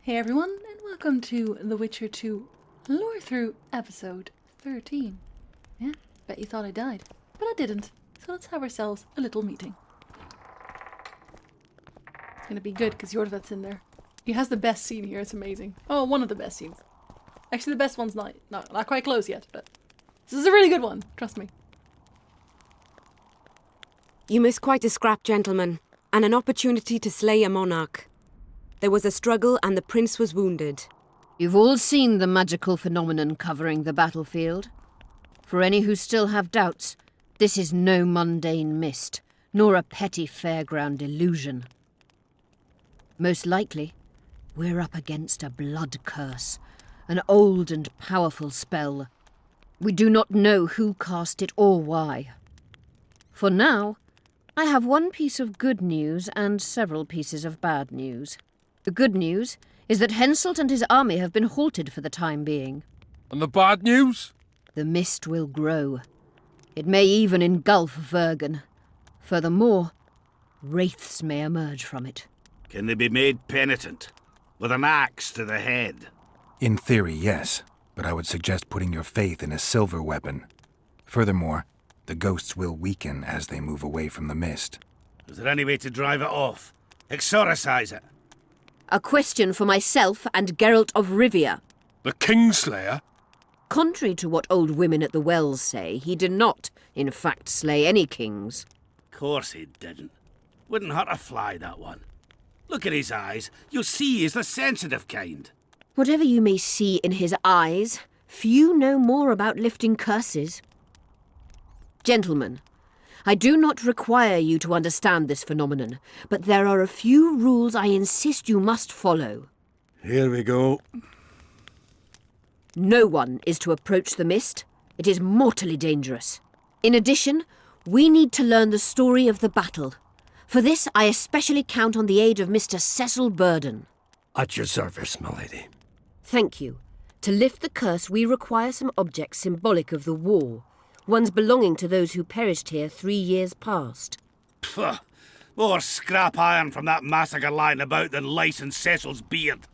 Hey everyone, and welcome to The Witcher 2 Lorethrough episode 13. Yeah, bet you thought I died, but I didn't. So let's have ourselves a little meeting. It's gonna be good because Iorveth's in there. He has the best scene here, it's amazing. Oh, one of the best scenes. Actually, the best one's not quite close yet, but this is a really good one, trust me. You missed quite a scrap, gentlemen, and an opportunity to slay a monarch. There was a struggle and the prince was wounded. You've all seen the magical phenomenon covering the battlefield. For any who still have doubts, this is no mundane mist, nor a petty fairground illusion. Most likely, we're up against a blood curse, an old and powerful spell. We do not know who cast it or why. For now, I have one piece of good news and several pieces of bad news. The good news is that Henselt and his army have been halted for the time being. And the bad news? The mist will grow. It may even engulf Vergen. Furthermore, wraiths may emerge from it. Can they be made penitent? With an axe to the head? In theory, yes. But I would suggest putting your faith in a silver weapon. Furthermore, the ghosts will weaken as they move away from the mist. Is there any way to drive it off? Exorcise it? A question for myself and Geralt of Rivia. The Kingslayer? Contrary to what old women at the wells say, he did not, in fact, slay any kings. Course he didn't. Wouldn't hurt a fly, that one. Look at his eyes. You'll see he's the sensitive kind. Whatever you may see in his eyes, few know more about lifting curses. Gentlemen, I do not require you to understand this phenomenon, but there are a few rules I insist you must follow. Here we go. No one is to approach the mist. It is mortally dangerous. In addition, we need to learn the story of the battle. For this, I especially count on the aid of Mr. Cecil Burden. At your service, my lady. Thank you. To lift the curse, we require some objects symbolic of the war. Ones belonging to those who perished here 3 years past. Pfft. More scrap iron from that massacre lying about than lice in Cecil's beard.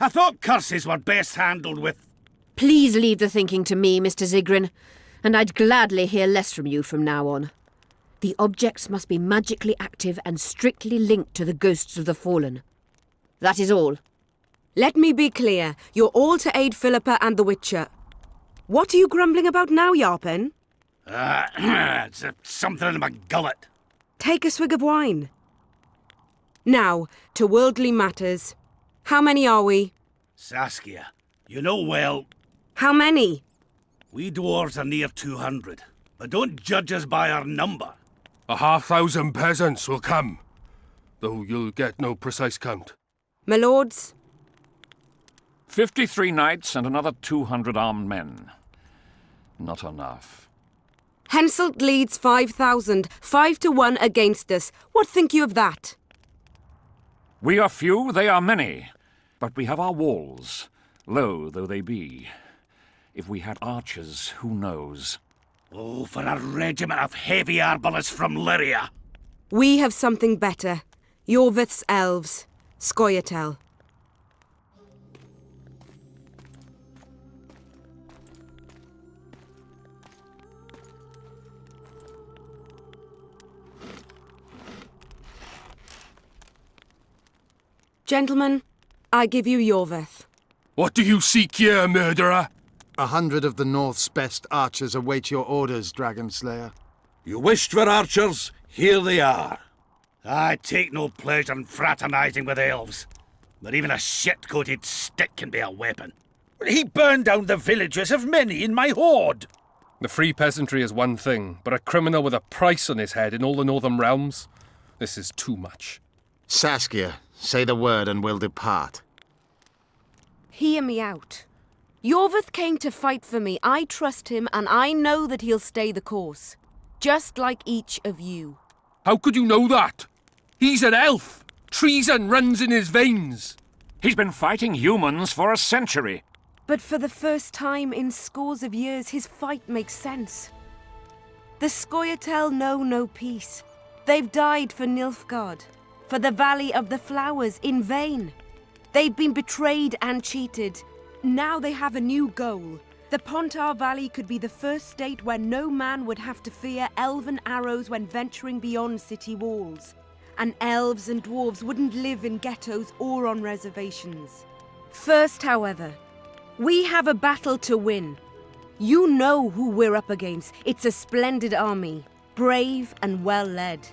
I thought curses were best handled with... Please leave the thinking to me, Mr. Zigrin, and I'd gladly hear less from you from now on. The objects must be magically active and strictly linked to the ghosts of the fallen. That is all. Let me be clear. You're all to aid Philippa and the Witcher. What are you grumbling about now, Yarpen? It's something in my gullet. Take a swig of wine. Now, to worldly matters. How many are we? Saskia, you know well... How many? We dwarves are near 200, but don't judge us by our number. 1,000 peasants will come, though you'll get no precise count. My lords? 53 knights and another 200 armed men. Not enough. Henselt leads 5,000, 5-1 against us. What think you of that? We are few, they are many. But we have our walls, low though they be. If we had archers, who knows? Oh, for a regiment of heavy arbalists from Lyria. We have something better. Iorveth's elves. Scoia'tael. Gentlemen, I give you Iorveth. What do you seek here, murderer? 100 of the North's best archers await your orders, Dragon Slayer. You wished for archers, here they are. I take no pleasure in fraternizing with elves, but even a shit-coated stick can be a weapon. He burned down the villages of many in my horde. The free peasantry is one thing, but a criminal with a price on his head in all the northern realms? This is too much. Saskia, say the word and we'll depart. Hear me out. Iorveth came to fight for me. I trust him, and I know that he'll stay the course. Just like each of you. How could you know that? He's an elf. Treason runs in his veins. He's been fighting humans for a century. But for the first time in scores of years, his fight makes sense. The Scoia'tael know no peace. They've died for Nilfgaard, for the Valley of the Flowers, in vain. They've been betrayed and cheated. Now they have a new goal. The Pontar Valley could be the first state where no man would have to fear elven arrows when venturing beyond city walls. And elves and dwarves wouldn't live in ghettos or on reservations. First, however, we have a battle to win. You know who we're up against. It's a splendid army, brave and well led.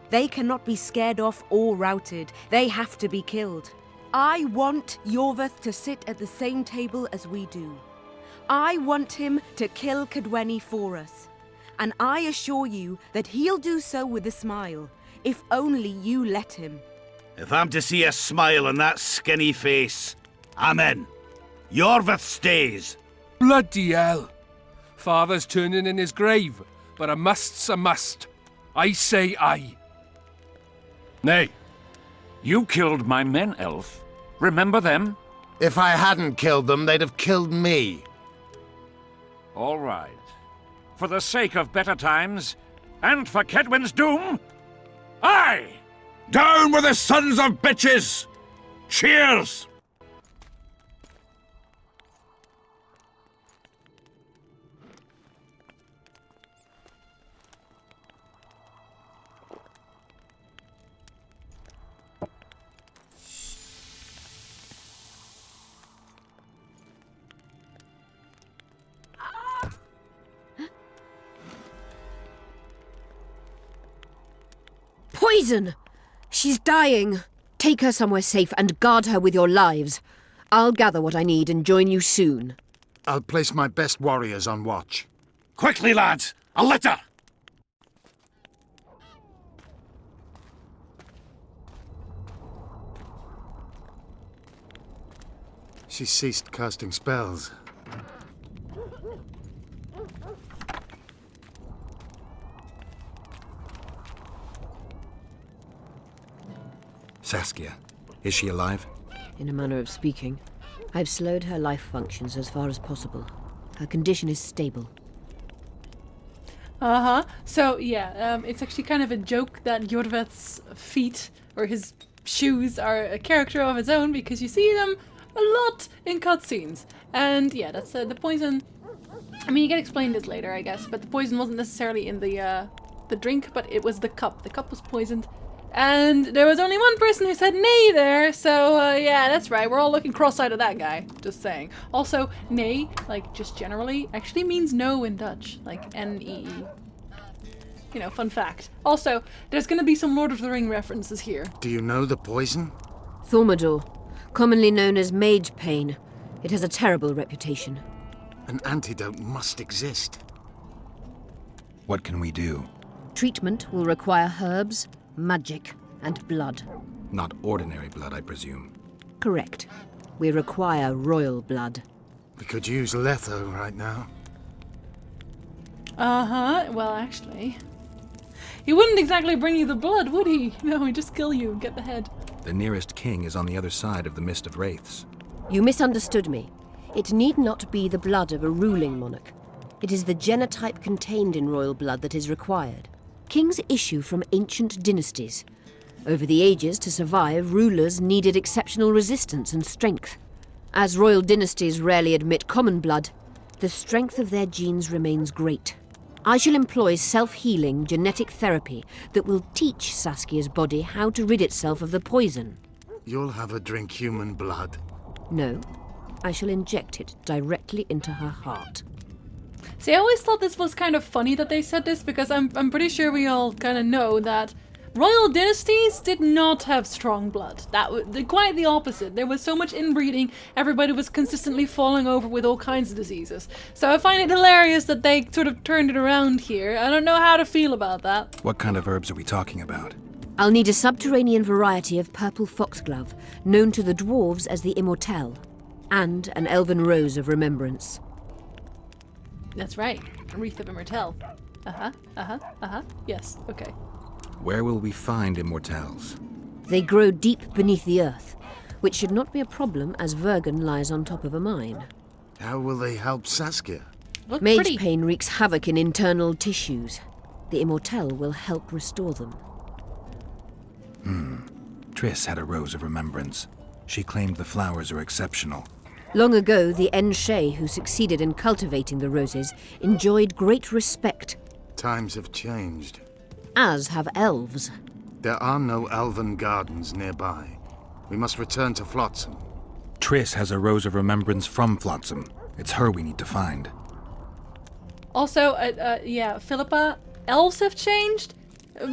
They cannot be scared off or routed. They have to be killed. I want Iorveth to sit at the same table as we do. I want him to kill Cadweni for us. And I assure you that he'll do so with a smile, if only you let him. If I'm to see a smile on that skinny face, I'm in. Iorveth stays. Bloody hell! Father's turning in his grave, but a must's a must. I say aye. Nay. You killed my men, elf. Remember them? If I hadn't killed them, they'd have killed me. All right. For the sake of better times, and for Kedwin's doom, aye! Down with the sons of bitches! Cheers! Poison! She's dying. Take her somewhere safe and guard her with your lives. I'll gather what I need and join you soon. I'll place my best warriors on watch. Quickly, lads! A litter! She ceased casting spells. Saskia, is she alive? In a manner of speaking, I've slowed her life functions as far as possible. Her condition is stable. So, yeah, it's actually kind of a joke that Iorveth's feet, or his shoes, are a character of its own, because you see them a lot in cutscenes. And, yeah, that's the poison. I mean, you can explain this later, I guess, but the poison wasn't necessarily in the drink, but it was the cup. The cup was poisoned. And there was only one person who said nay there, so yeah, that's right. We're all looking cross-eyed at that guy, just saying. Also, nay, like, just generally, actually means no in Dutch, like N-E-E. You know, fun fact. Also, there's gonna be some Lord of the Ring references here. Do you know the poison? Thaumadour, commonly known as mage pain. It has a terrible reputation. An antidote must exist. What can we do? Treatment will require herbs, magic, and blood. Not ordinary blood, I presume. Correct. We require royal blood. We could use Letho right now. Well, actually, he wouldn't exactly bring you the blood, would he? No, he'd just kill you and get the head. The nearest king is on the other side of the Mist of Wraiths. You misunderstood me. It need not be the blood of a ruling monarch. It is the genotype contained in royal blood that is required. Kings issue from ancient dynasties. Over the ages, to survive, rulers needed exceptional resistance and strength. As royal dynasties rarely admit common blood, the strength of their genes remains great. I shall employ self-healing genetic therapy that will teach Saskia's body how to rid itself of the poison. You'll have her drink human blood. No, I shall inject it directly into her heart. See, I always thought this was kind of funny that they said this, because I'm pretty sure we all kind of know that royal dynasties did not have strong blood. That was quite the opposite. There was so much inbreeding, everybody was consistently falling over with all kinds of diseases. So I find it hilarious that they sort of turned it around here. I don't know how to feel about that. What kind of herbs are we talking about? I'll need a subterranean variety of purple foxglove, known to the dwarves as the Immortelle, and an elven rose of remembrance. That's right. Wreath of Immortelle. Yes, okay. Where will we find immortelles? They grow deep beneath the earth, which should not be a problem as Vergen lies on top of a mine. How will they help Saskia? Look Mage pretty. pain wreaks havoc in internal tissues. The Immortelle will help restore them. Triss had a rose of remembrance. She claimed the flowers are exceptional. Long ago, the Enshe who succeeded in cultivating the roses enjoyed great respect, Times have changed. as have elves. There are no elven gardens nearby. We must return to Flotsam. Triss has a rose of remembrance from Flotsam. It's her we need to find. Also, yeah, Philippa, elves have changed?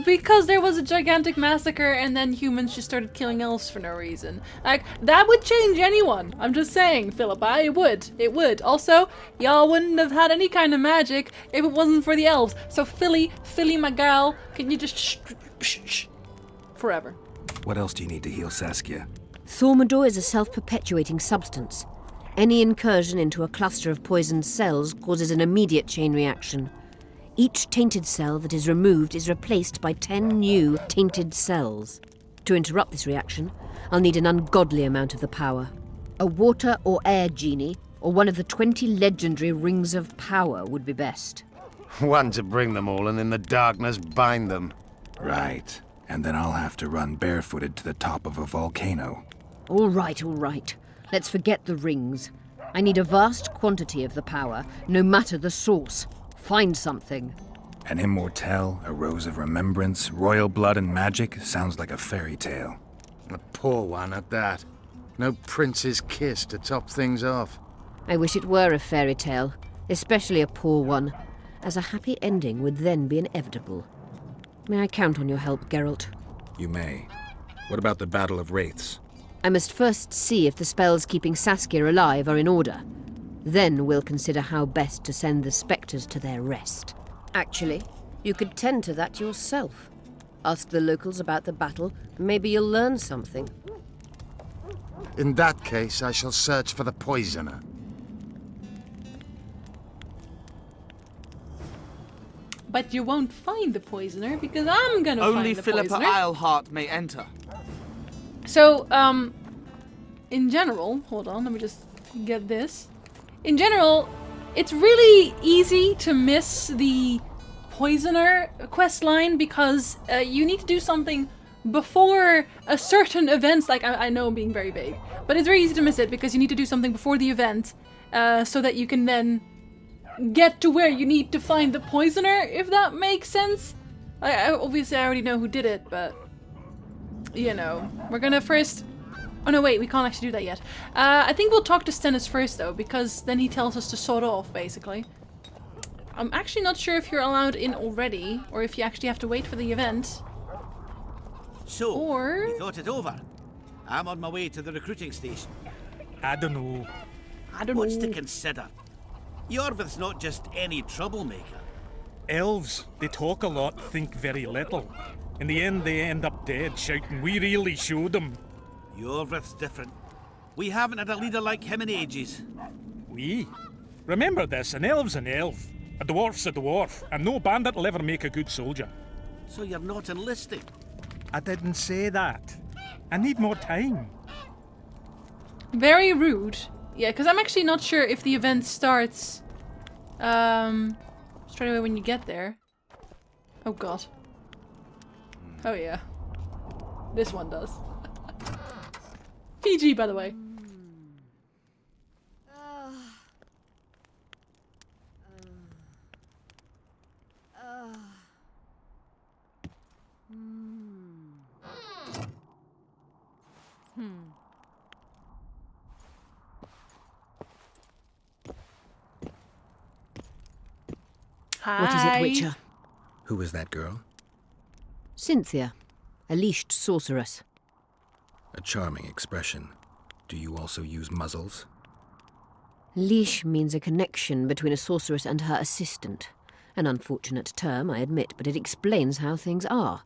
Because there was a gigantic massacre and then humans just started killing elves for no reason. Like, that would change anyone. I'm just saying, Philippa, it would. It would. Also, y'all wouldn't have had any kind of magic if it wasn't for the elves. So Philly, my gal, can you just shh forever? What else do you need to heal Saskia? Thaumadour is a self-perpetuating substance. Any incursion into a cluster of poisoned cells causes an immediate chain reaction. Each tainted cell that is removed is replaced by 10 new tainted cells. To interrupt this reaction, I'll need an ungodly amount of the power. A water or air genie, or one of the 20 legendary rings of power would be best. One to bring them all and in the darkness bind them. Right. And then I'll have to run barefooted to the top of a volcano. All right. Let's forget the rings. I need a vast quantity of the power, no matter the source. Find something. An immortelle, a rose of remembrance, royal blood and magic sounds like a fairy tale. A poor one at that. No prince's kiss to top things off. I wish it were a fairy tale, especially a poor one, as a happy ending would then be inevitable. May I count on your help, Geralt? You may. What about the Battle of Wraiths? I must first see if the spells keeping Saskia alive are in order. Then we'll consider how best to send the spectres to their rest. Actually, you could tend to that yourself. Ask the locals about the battle, maybe you'll learn something. In that case, I shall search for the poisoner. But you won't find the poisoner because I'm gonna Only find the Philippa poisoner. Eilhart may enter. So, in general, hold on, let me just get this. In general, it's really easy to miss the poisoner quest line because you need to do something before a certain event. Like, I know I'm being very vague, but it's very easy to miss it because you need to do something before the event so that you can then get to where you need to find the poisoner, if that makes sense. Obviously, I already know who did it, but, you know, we're gonna first... Oh no, wait, we can't actually do that yet. I think we'll talk to Stennis first, though, because then he tells us to sort off, basically. I'm actually not sure if you're allowed in already, or if you actually have to wait for the event. So, Or... you thought it over? I'm on my way to the recruiting station. I don't know. What's to consider? Iorveth's not just any troublemaker. Elves, they talk a lot, think very little. In the end, they end up dead, shouting, "We really showed them." Iorveth's different. We haven't had a leader like him in ages. We? Remember this, an elf's an elf. A dwarf's a dwarf, and no bandit will ever make a good soldier. So you're not enlisting? I didn't say that. I need more time. Very rude. Yeah, because I'm actually not sure if the event starts straight away when you get there. Oh god. Oh yeah. This one does. PG, by the way. Hi. What is it, Witcher? Who is that girl? Cynthia, a leashed sorceress. A charming expression. Do you also use muzzles? Leash means a connection between a sorceress and her assistant. An unfortunate term, I admit, but it explains how things are.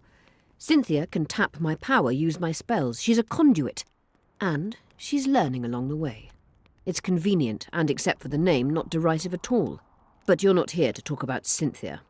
Cynthia can tap my power, use my spells. She's a conduit. And she's learning along the way. It's convenient, and except for the name, not derisive at all. But you're not here to talk about Cynthia.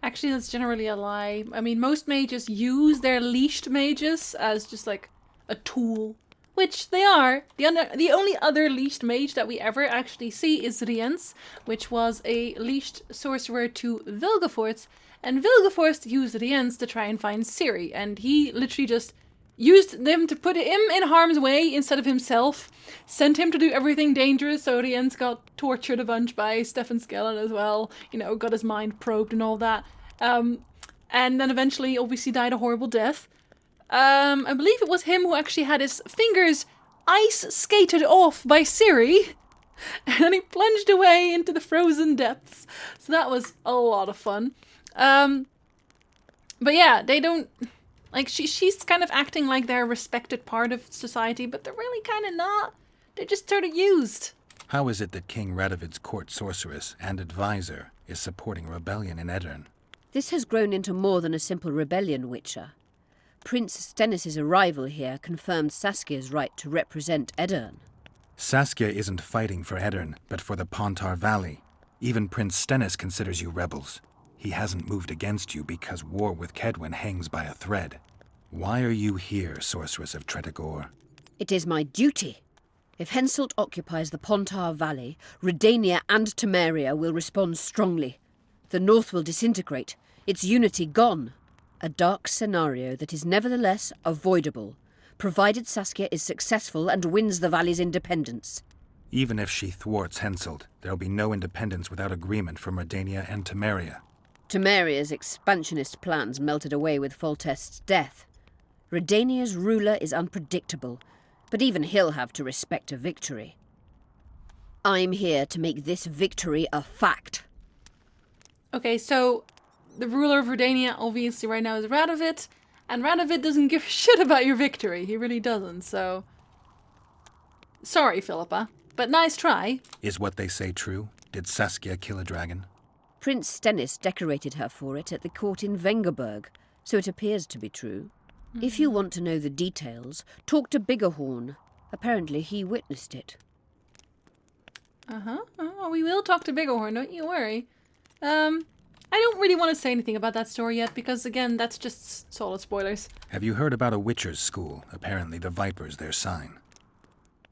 Actually, that's generally a lie. I mean, most mages use their leashed mages as just like a tool, which they are. The only other leashed mage that we ever actually see is Riens, which was a leashed sorcerer to Vilgefortz, and Vilgefortz used Riens to try and find Ciri, and he literally just used them to put him in harm's way instead of himself, sent him to do everything dangerous, so Rien's got tortured a bunch by Stefan Skellen as well, you know, got his mind probed and all that. And then eventually obviously died a horrible death. I believe it was him who actually had his fingers ice skated off by Ciri, and then he plunged away into the frozen depths. So that was a lot of fun. But yeah, they don't... Like, she's kind of acting like they're a respected part of society, but they're really kind of not. They're just sort of used. How is it that King Radovid's court sorceress and advisor is supporting rebellion in Edirn? This has grown into more than a simple rebellion, Witcher. Prince Stennis' arrival here confirmed Saskia's right to represent Edirn. Saskia isn't fighting for Edirn, but for the Pontar Valley. Even Prince Stennis considers you rebels. He hasn't moved against you because war with Kedwen hangs by a thread. Why are you here, Sorceress of Tretogor? It is my duty. If Henselt occupies the Pontar Valley, Redania and Temeria will respond strongly. The North will disintegrate, its unity gone. A dark scenario that is nevertheless avoidable, provided Saskia is successful and wins the Valley's independence. Even if she thwarts Henselt, there'll be no independence without agreement from Redania and Temeria. Temeria's expansionist plans melted away with Foltest's death. Redania's ruler is unpredictable, but even he'll have to respect a victory. I'm here to make this victory a fact. Okay, so the ruler of Redania obviously right now is Radovid, and Radovid doesn't give a shit about your victory. He really doesn't, so... Sorry, Philippa, but nice try. Is what they say true? Did Saskia kill a dragon? Prince Stennis decorated her for it at the court in Vengerberg, so it appears to be true. If you want to know the details, talk to Biggerhorn. Apparently he witnessed it. Oh, we will talk to Biggerhorn, don't you worry. I don't really want to say anything about that story yet, because again, that's just solid spoilers. Have you heard about a Witcher's school? Apparently the Viper's their sign.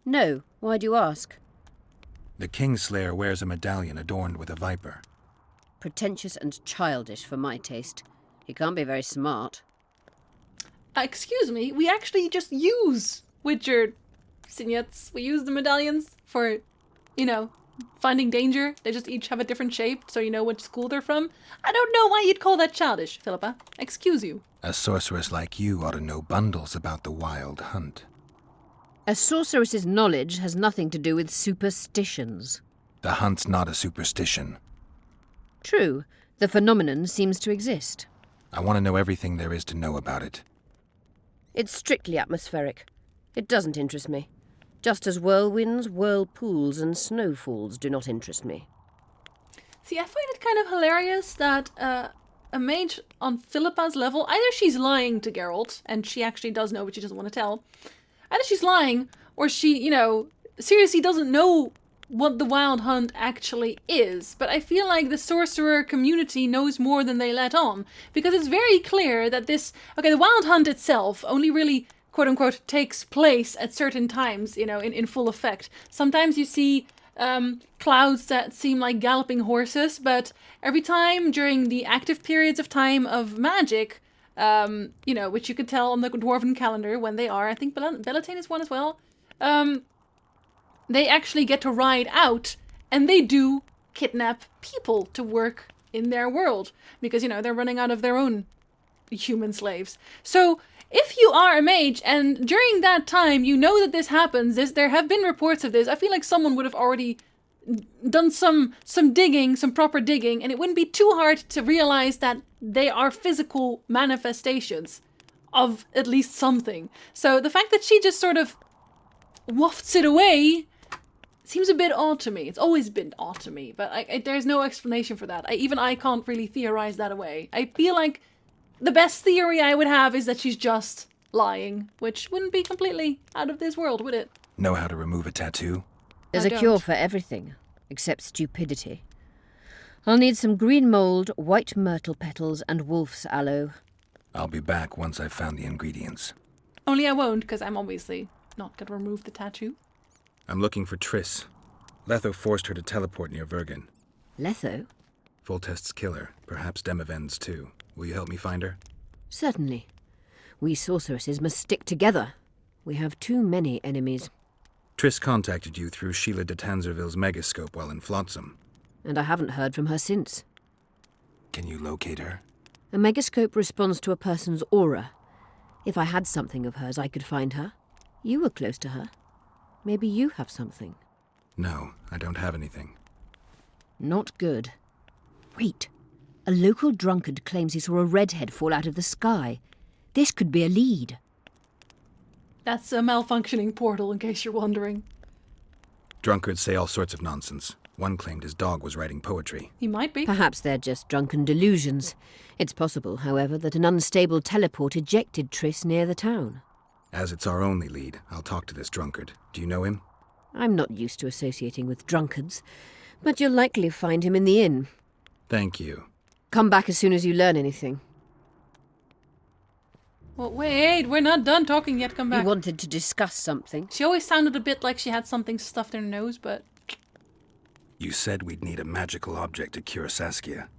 No, why do you ask? The Kingslayer wears a medallion adorned with a viper. Pretentious and childish for my taste. He can't be very smart. Excuse me, we actually just use Witcher signets. We use the medallions for, you know, finding danger. They just each have a different shape, so you know which school they're from. I don't know why you'd call that childish, Philippa. Excuse you. A sorceress like you ought to know bundles about the wild hunt. A sorceress's knowledge has nothing to do with superstitions. The hunt's not a superstition. True, the phenomenon seems to exist. I want to know everything there is to know about it. It's strictly atmospheric. It doesn't interest me. Just as whirlwinds, whirlpools, and snowfalls do not interest me. See, I find it kind of hilarious that a mage on Philippa's level, either she's lying to Geralt, and she actually does know, but she doesn't want to tell. Either she's lying, or she, you know, seriously doesn't know what the Wild Hunt actually is. But I feel like the sorcerer community knows more than they let on, because it's very clear that this... Okay, the Wild Hunt itself only really, quote-unquote, takes place at certain times, you know, in full effect. Sometimes you see clouds that seem like galloping horses, but every time during the active periods of time of magic, you know, which you could tell on the Dwarven calendar when they are, I think Bellatane is one as well, they actually get to ride out, and they do kidnap people to work in their world, because, you know, they're running out of their own human slaves. So if you are a mage, and during that time you know that this happens, there have been reports of this, I feel like someone would have already done some digging, some proper digging, and it wouldn't be too hard to realize that they are physical manifestations of at least something. So the fact that she just sort of wafts it away seems a bit odd to me. It's always been odd to me, but there's no explanation for that. Even I can't really theorize that away. I feel like the best theory I would have is that she's just lying, which wouldn't be completely out of this world, would it? Know how to remove a tattoo? There's a cure for everything, except stupidity. I'll need some green mold, white myrtle petals, and wolf's aloe. I'll be back once I've found the ingredients. Only I won't, because I'm obviously not going to remove the tattoo. I'm looking for Triss. Letho forced her to teleport near Vergen. Letho? Foltest's killer, perhaps Demavend's too. Will you help me find her? Certainly. We sorceresses must stick together. We have too many enemies. Triss contacted you through Sheila de Tanzerville's megascope while in Flotsam. And I haven't heard from her since. Can you locate her? A megascope responds to a person's aura. If I had something of hers, I could find her. You were close to her. Maybe you have something. No, I don't have anything. Not good. Wait. A local drunkard claims he saw a redhead fall out of the sky. This could be a lead. That's a malfunctioning portal, in case you're wondering. Drunkards say all sorts of nonsense. One claimed his dog was writing poetry. He might be. Perhaps they're just drunken delusions. It's possible, however, that an unstable teleport ejected Triss near the town. As it's our only lead, I'll talk to this drunkard. Do you know him? I'm not used to associating with drunkards, but you'll likely find him in the inn. Thank you. Come back as soon as you learn anything. Well, wait, we're not done talking yet. Come back. You wanted to discuss something. She always sounded a bit like she had something stuffed in her nose, but... You said we'd need a magical object to cure Saskia.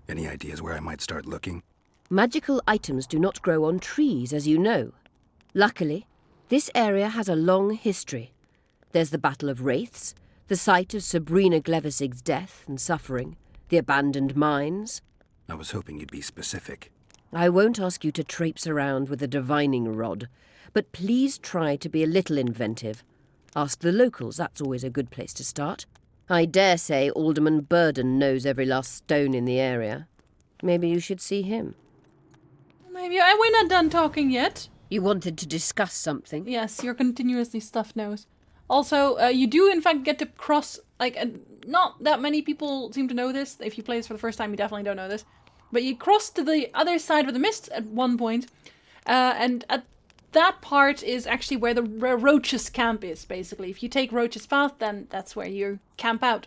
Any ideas where I might start looking? Magical items do not grow on trees, as you know. Luckily, this area has a long history. There's the Battle of Wraiths, the site of Sabrina Glevisig's death and suffering, the abandoned mines. I was hoping you'd be specific. I won't ask you to traipse around with a divining rod, but please try to be a little inventive. Ask the locals, that's always a good place to start. I dare say Alderman Burden knows every last stone in the area. Maybe you should see him. Maybe. We're not done talking yet. You wanted to discuss something? Yes, your continuously stuffed nose. Also, you do in fact get to cross, not that many people seem to know this. If you play this for the first time, you definitely don't know this. But you cross to the other side of the mist at one point, and at that part is actually where the Roach's camp is, basically. If you take Roach's path, then that's where you camp out.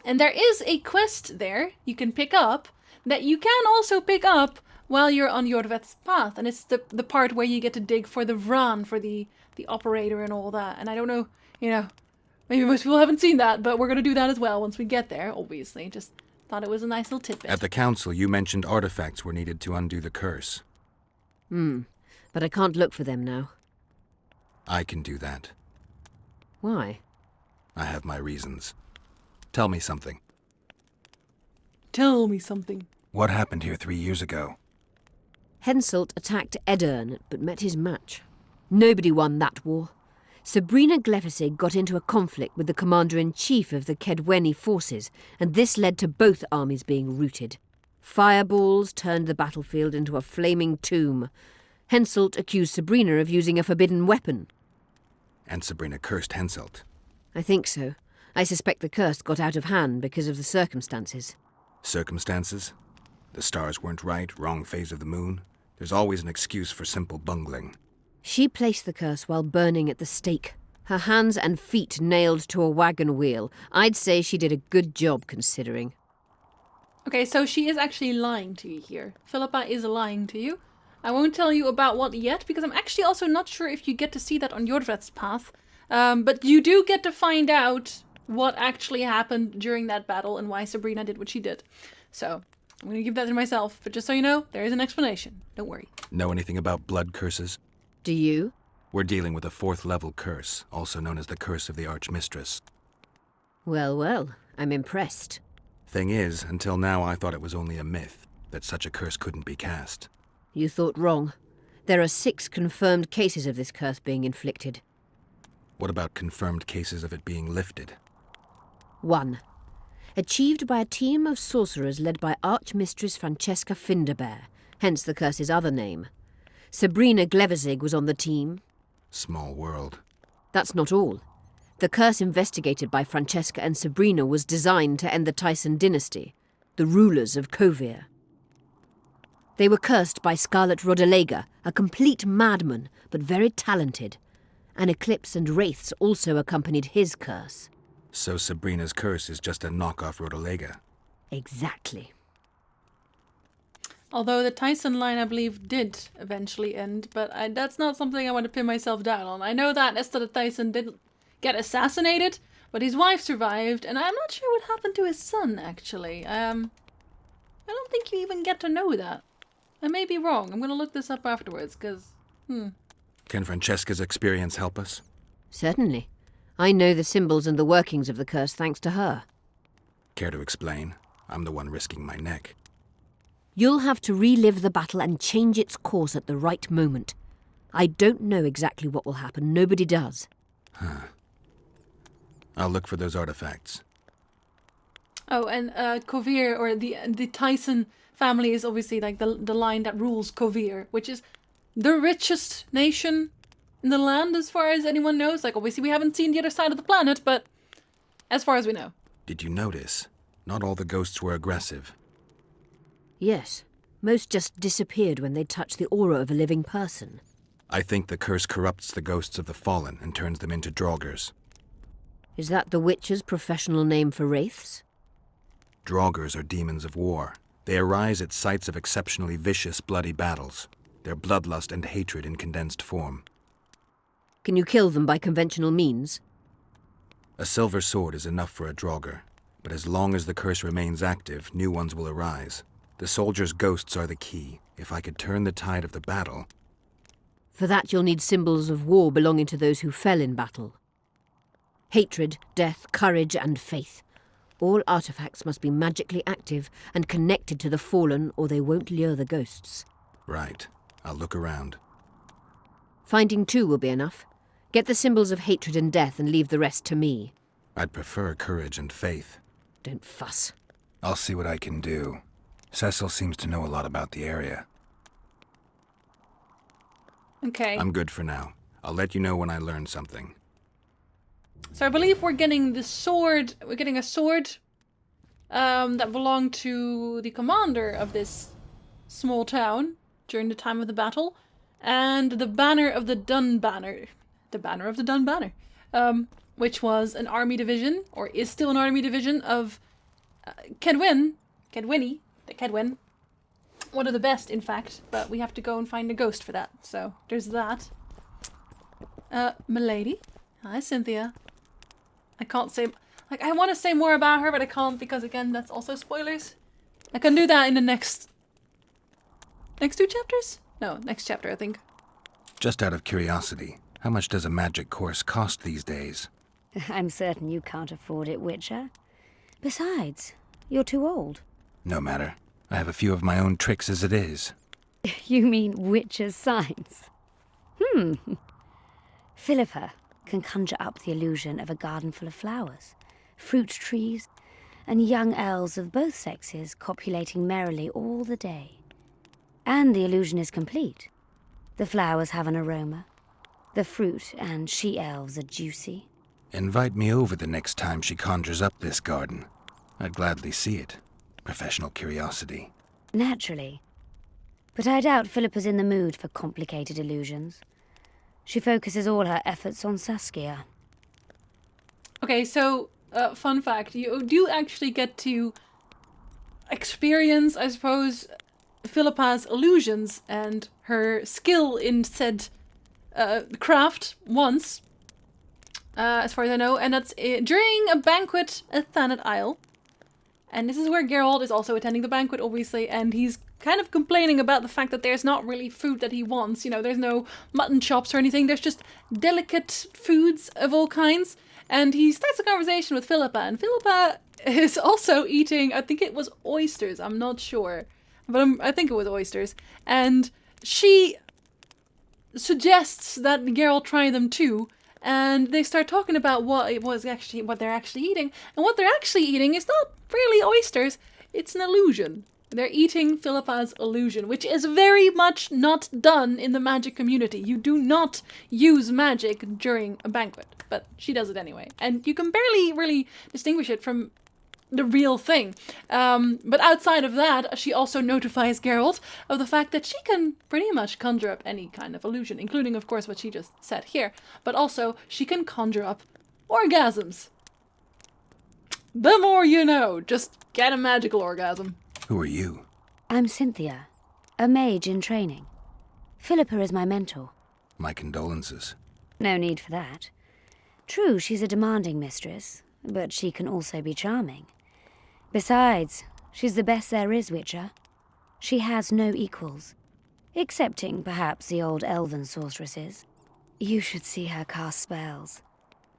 And there is a quest there you can pick up, that you can also pick up while you're on Iorveth's path. And it's the part where you get to dig for the Vran, for the operator and all that. And I don't know, maybe most people haven't seen that, but we're going to do that as well once we get there, obviously. Just thought it was a nice little tidbit. At the council, you mentioned artifacts were needed to undo the curse. But I can't look for them now. I can do that. Why? I have my reasons. Tell me something. Tell me something. What happened here 3 years ago? Henselt attacked Edirn, but met his match. Nobody won that war. Sabrina Glevisig got into a conflict with the commander-in-chief of the Kedweni forces, and this led to both armies being routed. Fireballs turned the battlefield into a flaming tomb. Henselt accused Sabrina of using a forbidden weapon. And Sabrina cursed Henselt. I think so. I suspect the curse got out of hand because of the circumstances. Circumstances? The stars weren't right, wrong phase of the moon. There's always an excuse for simple bungling. She placed the curse while burning at the stake. Her hands and feet nailed to a wagon wheel. I'd say she did a good job, considering. Okay, so she is actually lying to you here. Philippa is lying to you. I won't tell you about what yet, because I'm actually also not sure if you get to see that on Iorveth's path. But you do get to find out what actually happened during that battle and why Sabrina did what she did. So, I'm going to give that to myself, but just so you know, there is an explanation. Don't worry. Know anything about blood curses? Do you? We're dealing with a 4th level curse, also known as the Curse of the Archmistress. Well, I'm impressed. Thing is, until now I thought it was only a myth, that such a curse couldn't be cast. You thought wrong. There are 6 confirmed cases of this curse being inflicted. What about confirmed cases of it being lifted? 1. Achieved by a team of sorcerers led by Archmistress Francesca Finderbear, hence the curse's other name. Sabrina Glevisig was on the team. Small world. That's not all. The curse investigated by Francesca and Sabrina was designed to end the Tyson dynasty, the rulers of Kovir. They were cursed by Scarlet Rodalega, a complete madman, but very talented. An eclipse and wraiths also accompanied his curse. So Sabrina's curse is just a knockoff Rodalega. Exactly. Although the Tyson line, I believe, did eventually end, but that's not something I want to pin myself down on. I know that Esther Tyson did get assassinated, but his wife survived, and I'm not sure what happened to his son, actually. I don't think you even get to know that. I may be wrong. I'm going to look this up afterwards, because... Can Francesca's experience help us? Certainly. I know the symbols and the workings of the curse thanks to her. Care to explain? I'm the one risking my neck. You'll have to relive the battle and change its course at the right moment. I don't know exactly what will happen. Nobody does. I'll look for those artifacts. Oh, and Kovir, or the Tyson family, is obviously like the line that rules Kovir, which is the richest nation in the land as far as anyone knows. Like, obviously we haven't seen the other side of the planet, but as far as we know. Did you notice? Not all the ghosts were aggressive. Yes. Most just disappeared when they touched the aura of a living person. I think the curse corrupts the ghosts of the fallen and turns them into Draugrs. Is that the Witcher's professional name for wraiths? Draugrs are demons of war. They arise at sites of exceptionally vicious, bloody battles. Their bloodlust and hatred in condensed form. Can you kill them by conventional means? A silver sword is enough for a Draugr, but as long as the curse remains active, new ones will arise. The soldiers' ghosts are the key. If I could turn the tide of the battle... For that you'll need symbols of war belonging to those who fell in battle. Hatred, death, courage, and faith. All artifacts must be magically active and connected to the fallen, or they won't lure the ghosts. Right. I'll look around. Finding 2 will be enough. Get the symbols of hatred and death and leave the rest to me. I'd prefer courage and faith. Don't fuss. I'll see what I can do. Cecil seems to know a lot about the area. Okay. I'm good for now. I'll let you know when I learn something. So I believe we're getting the sword. We're getting a sword that belonged to the commander of this small town during the time of the battle, and the banner of the Dun Banner. The banner of the Dun Banner. Which was an army division, or is still an army division of Kedwin. One of the best, in fact, but we have to go and find a ghost for that. So there's that. Milady. Hi, Cynthia. I can't say... Like, I want to say more about her, but I can't because, again, that's also spoilers. I can do that in the next 2 chapters? No, next chapter, I think. Just out of curiosity, how much does a magic course cost these days? I'm certain you can't afford it, Witcher. Besides, you're too old. No matter. I have a few of my own tricks as it is. You mean Witcher's signs? Philippa can conjure up the illusion of a garden full of flowers, fruit trees, and young elves of both sexes copulating merrily all the day. And the illusion is complete. The flowers have an aroma. The fruit and she-elves are juicy. Invite me over the next time she conjures up this garden. I'd gladly see it. Professional curiosity. Naturally. But I doubt Philippa's in the mood for complicated illusions. She focuses all her efforts on Saskia. Okay, so, fun fact. You do actually get to experience, I suppose, Philippa's illusions and her skill in said craft once, as far as I know, and that's during a banquet at Thanet Isle. And this is where Geralt is also attending the banquet, obviously, and he's kind of complaining about the fact that there's not really food that he wants. You know, there's no mutton chops or anything. There's just delicate foods of all kinds. And he starts a conversation with Philippa, and Philippa is also eating, I think it was oysters, I'm not sure. But I think it was oysters. And she suggests that Geralt try them too. And they start talking about what they're actually eating. And what they're actually eating is not really oysters. It's an illusion. They're eating Philippa's illusion, which is very much not done in the magic community. You do not use magic during a banquet. But she does it anyway. And you can barely really distinguish it from the real thing. But outside of that, she also notifies Geralt of the fact that she can pretty much conjure up any kind of illusion, including, of course, what she just said here. But also, she can conjure up orgasms. The more you know. Just get a magical orgasm. Who are you? I'm Cynthia, a mage in training. Philippa is my mentor. My condolences. No need for that. True, she's a demanding mistress, but she can also be charming. Besides, she's the best there is, Witcher. She has no equals, excepting perhaps the old elven sorceresses. You should see her cast spells.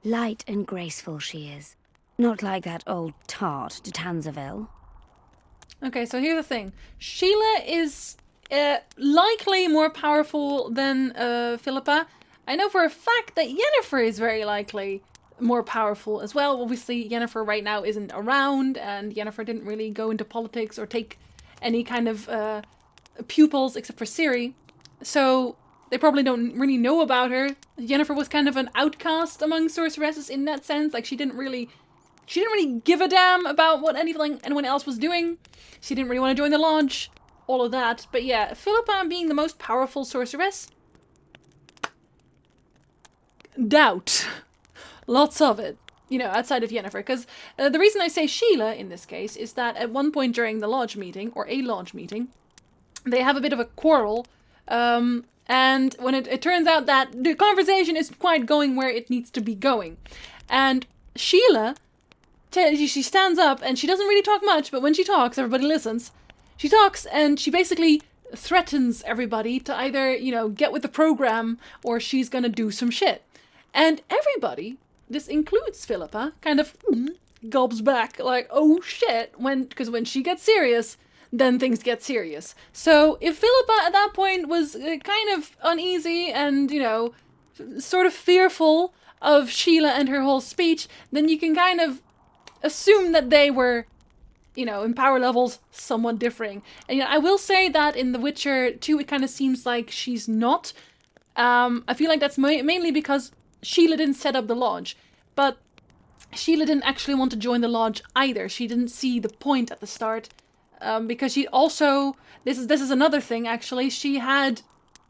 Light and graceful she is. Not like that old tart de Tanzaville. Okay, so here's the thing. Sheila is likely more powerful than Philippa. I know for a fact that Yennefer is very likely more powerful as well. Obviously, Yennefer right now isn't around, and Yennefer didn't really go into politics or take any kind of pupils except for Ciri. So they probably don't really know about her. Yennefer was kind of an outcast among sorceresses in that sense. Like, she didn't really give a damn about what anyone else was doing. She didn't really want to join the lodge, all of that. But yeah, Philippa being the most powerful sorceress, doubt. Lots of it, outside of Yennefer. Because the reason I say Sheila in this case is that at one point during the lodge meeting, or a lodge meeting, they have a bit of a quarrel. And when it turns out that the conversation isn't quite going where it needs to be going. And Sheila, she stands up and she doesn't really talk much, but when she talks, everybody listens. She talks and she basically threatens everybody to either, get with the program or she's gonna do some shit. And everybody, this includes Philippa, kind of gulps back like, oh shit, because when she gets serious, then things get serious. So if Philippa at that point was kind of uneasy and, sort of fearful of Sheila and her whole speech, then you can kind of assume that they were, in power levels somewhat differing. And I will say that in The Witcher 2, it kind of seems like she's not. I feel like that's mainly because Sheila didn't set up the lodge, but Sheila didn't actually want to join the lodge either. She didn't see the point at the start, because she also, this is another thing actually, she had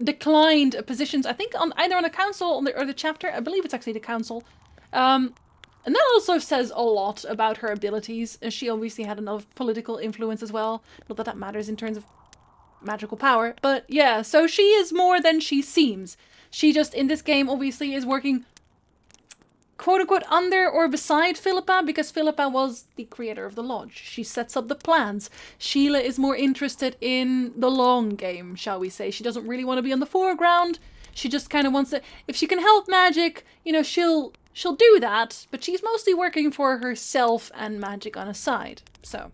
declined positions, I think either on the council or the chapter, I believe it's actually the council, and that also says a lot about her abilities. And she obviously had enough political influence as well, not that that matters in terms of magical power, but yeah, so she is more than she seems. She just, in this game, obviously is working quote-unquote under or beside Philippa, because Philippa was the creator of the lodge. She sets up the plans. Sheila is more interested in the long game, shall we say. She doesn't really want to be on the foreground. She just kind of wants to, if she can help magic, she'll do that, but she's mostly working for herself and magic on a side. So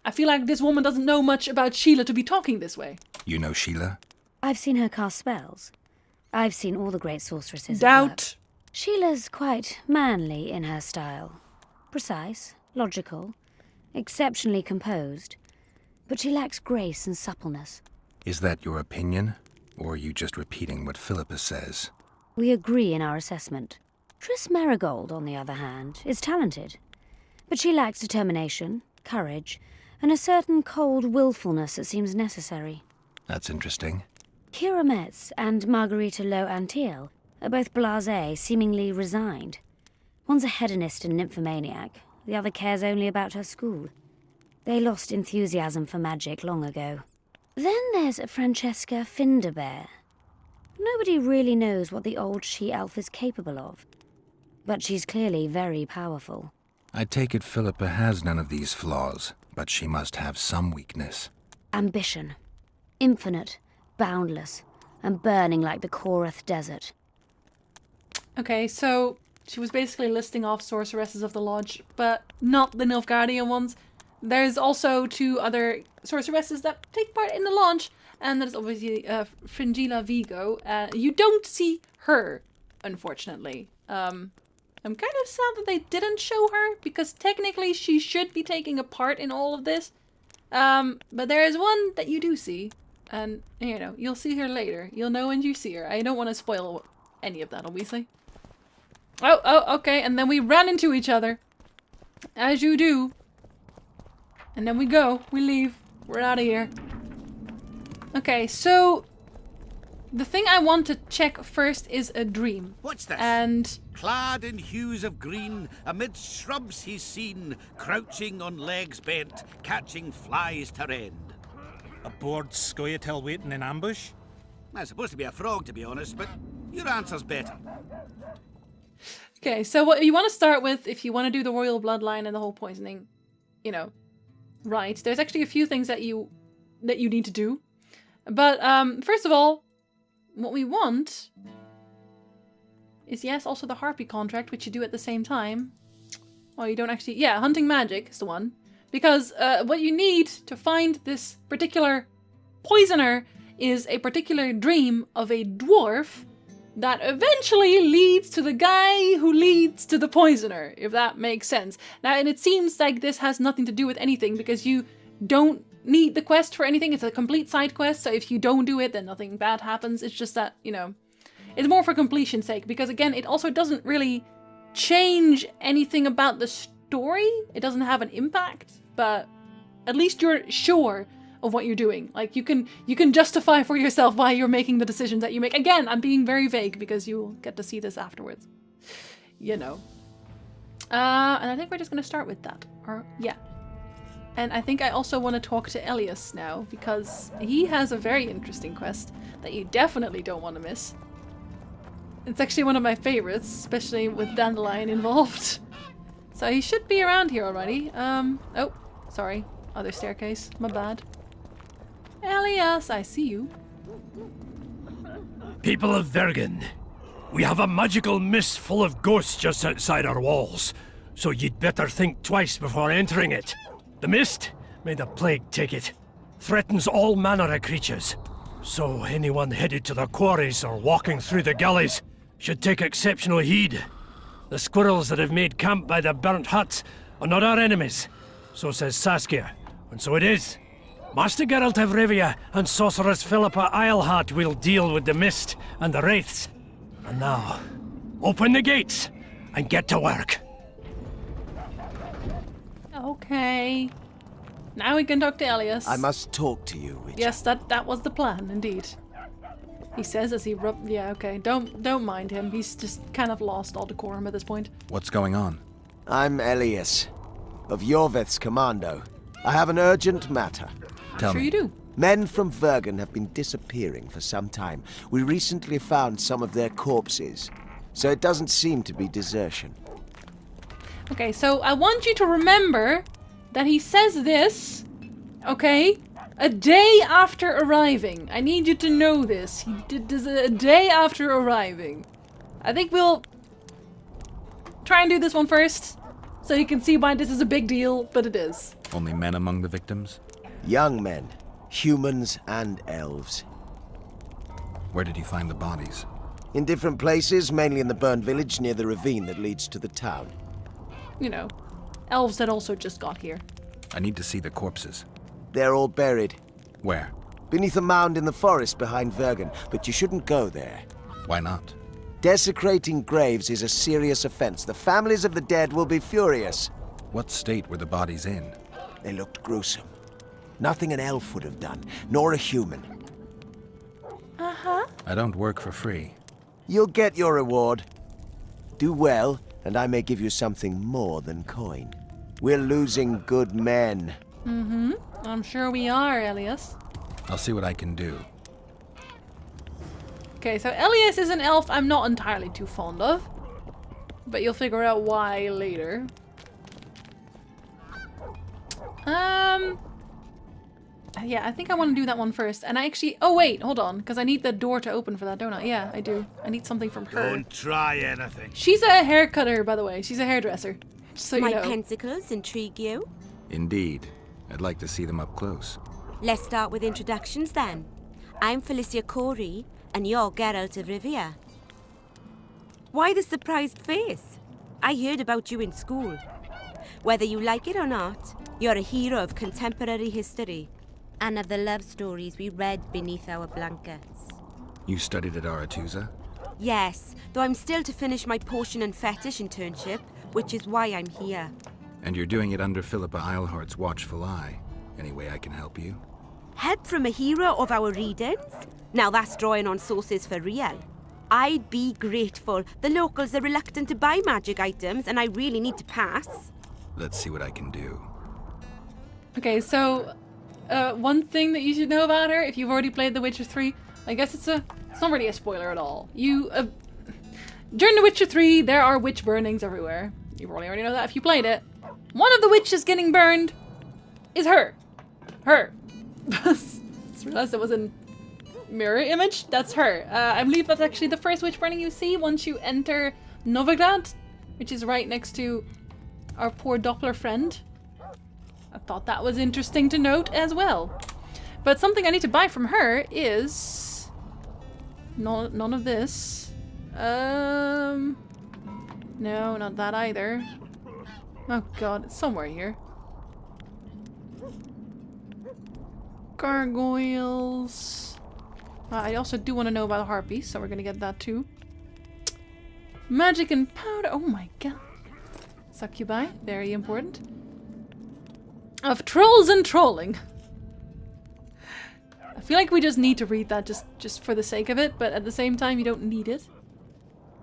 I feel like this woman doesn't know much about Sheila to be talking this way. You know Sheila? I've seen her cast spells. I've seen all the great sorceresses. Doubt. Sheila's quite manly in her style. Precise, logical, exceptionally composed. But she lacks grace and suppleness. Is that your opinion? Or are you just repeating what Philippa says? We agree in our assessment. Triss Merigold, on the other hand, is talented. But she lacks determination, courage, and a certain cold willfulness that seems necessary. That's interesting. Kira Metz and Margarita Lo Antiel are both blasé, seemingly resigned. One's a hedonist and nymphomaniac, the other cares only about her school. They lost enthusiasm for magic long ago. Then there's Francesca Finderbear. Nobody really knows what the old she-elf is capable of, but she's clearly very powerful. I take it Philippa has none of these flaws, but she must have some weakness. Ambition. Infinite, boundless, and burning like the Korath Desert. Okay, so she was basically listing off sorceresses of the lodge, but not the Nilfgaardian ones. There's also 2 other sorceresses that take part in the lodge, and that is obviously Fringilla Vigo. You don't see her, unfortunately. I'm kind of sad that they didn't show her, because technically she should be taking a part in all of this. But there is one that you do see, and, you'll see her later. You'll know when you see her. I don't want to spoil any of that, obviously. Oh, okay, and then we ran into each other. As you do. And then we go. We leave. We're out of here. Okay, so the thing I want to check first is a dream. What's this? And clad in hues of green, amid shrubs he's seen, crouching on legs bent, catching flies to rend. A bored scoia'tail waiting in ambush? That's supposed to be a frog, to be honest, but your answer's better. okay, so what you want to start with, if you want to do the royal bloodline and the whole poisoning, Right. There's actually a few things that you need to do. But first of all, what we want is, yes, also the Harpy contract, which you do at the same time. Oh, you don't actually... Yeah, Hunting Magic is the one. Because what you need to find this particular poisoner is a particular dream of a dwarf that eventually leads to the guy who leads to the poisoner, if that makes sense. Now, and it seems like this has nothing to do with anything, because you don't need the quest for anything. It's a complete side quest, so if you don't do it, then nothing bad happens. It's just that, you know, it's more for completion's sake, because again, it also doesn't really change anything about the story. It doesn't have an impact, but at least you're sure of what you're doing. Like, you can justify for yourself why you're making the decisions that you make. Again, I'm being very vague because you'll get to see this afterwards. You know. And I think we're just gonna start with that. Or, yeah. And I think I also want to talk to Elias now, because he has a very interesting quest that you definitely don't want to miss. It's actually one of my favorites, especially with Dandelion involved. So he should be around here already. Oh, sorry. Other staircase. My bad. Elias, I see you. People of Vergen, we have a magical mist full of ghosts just outside our walls, so you'd better think twice before entering it. The mist, may the plague take it, threatens all manner of creatures, so anyone headed to the quarries or walking through the gullies should take exceptional heed. The squirrels that have made camp by the burnt huts are not our enemies, so says Saskia, and so it is. Master Geralt of Rivia and Sorceress Philippa Eilhart will deal with the mist and the Wraiths. And now, open the gates and get to work. Okay. Now we can talk to Elias. I must talk to you, Witcher. Yes, that was the plan, indeed. He says as he yeah, okay. Don't mind him. He's just kind of lost all decorum at this point. What's going on? I'm Elias, of Iorveth's commando. I have an urgent matter. Tell me. You do. Men from Vergen have been disappearing for some time. We recently found some of their corpses, so it doesn't seem to be desertion. Okay, so I want you to remember that he says this, okay, a day after arriving. I need you to know this. He did this a day after arriving. I think we'll try and do this one first, so you can see why this is a big deal, but it is. Only men among the victims? Young men, humans and elves. Where did you find the bodies? In different places, mainly in the burned village near the ravine that leads to the town. You know, elves that also just got here. I need to see the corpses. They're all buried. Where? Beneath a mound in the forest behind Vergen, but you shouldn't go there. Why not? Desecrating graves is a serious offense. The families of the dead will be furious. What state were the bodies in? They looked gruesome. Nothing an elf would have done, nor a human. Uh-huh. I don't work for free. You'll get your reward. Do well, and I may give you something more than coin. We're losing good men. Mm-hmm. I'm sure we are, Elias. I'll see what I can do. Okay, so Elias is an elf I'm not entirely too fond of. But you'll figure out why later. Yeah, I think I want to do that one first. And I actually... Oh, wait, hold on. Because I need the door to open for that, don't I? Yeah, I do. I need something from her. Don't try anything. She's a hair cutter, by the way. She's a hairdresser. Just so you My know. pentacles intrigue you? Indeed. I'd like to see them up close. Let's start with introductions then. I'm Felicia Corey, and you're Geralt of Rivia. Why the surprised face? I heard about you in school. Whether you like it or not, you're a hero of contemporary history, and of the love stories we read beneath our blankets. You studied at Aretusa? Yes, though I'm still to finish my potion and fetish internship, which is why I'm here. And you're doing it under Philippa Eilhart's watchful eye. Any way I can help you? Help from a hero of our readings? Now that's drawing on sources for real. I'd be grateful. The locals are reluctant to buy magic items, and I really need to pass. Let's see what I can do. Okay, so one thing that you should know about her, if you've already played The Witcher 3, I guess it's not really a spoiler at all. During The Witcher 3, there are witch burnings everywhere. You probably already know that if you played it. One of the witches getting burned is her. Her. Just realized it was a mirror image. That's her. I believe that's actually the first witch burning you see once you enter Novigrad, which is right next to our poor Doppler friend. I thought that was interesting to note as well. But something I need to buy from her is none of this. No, not that either. Oh god, it's somewhere here. Gargoyles. I also do want to know about the harpies, so we're gonna get that too. Magic and powder. Oh my god. Succubi, very important. Of trolls and trolling. I feel like we just need to read that just for the sake of it, but at the same time you don't need it.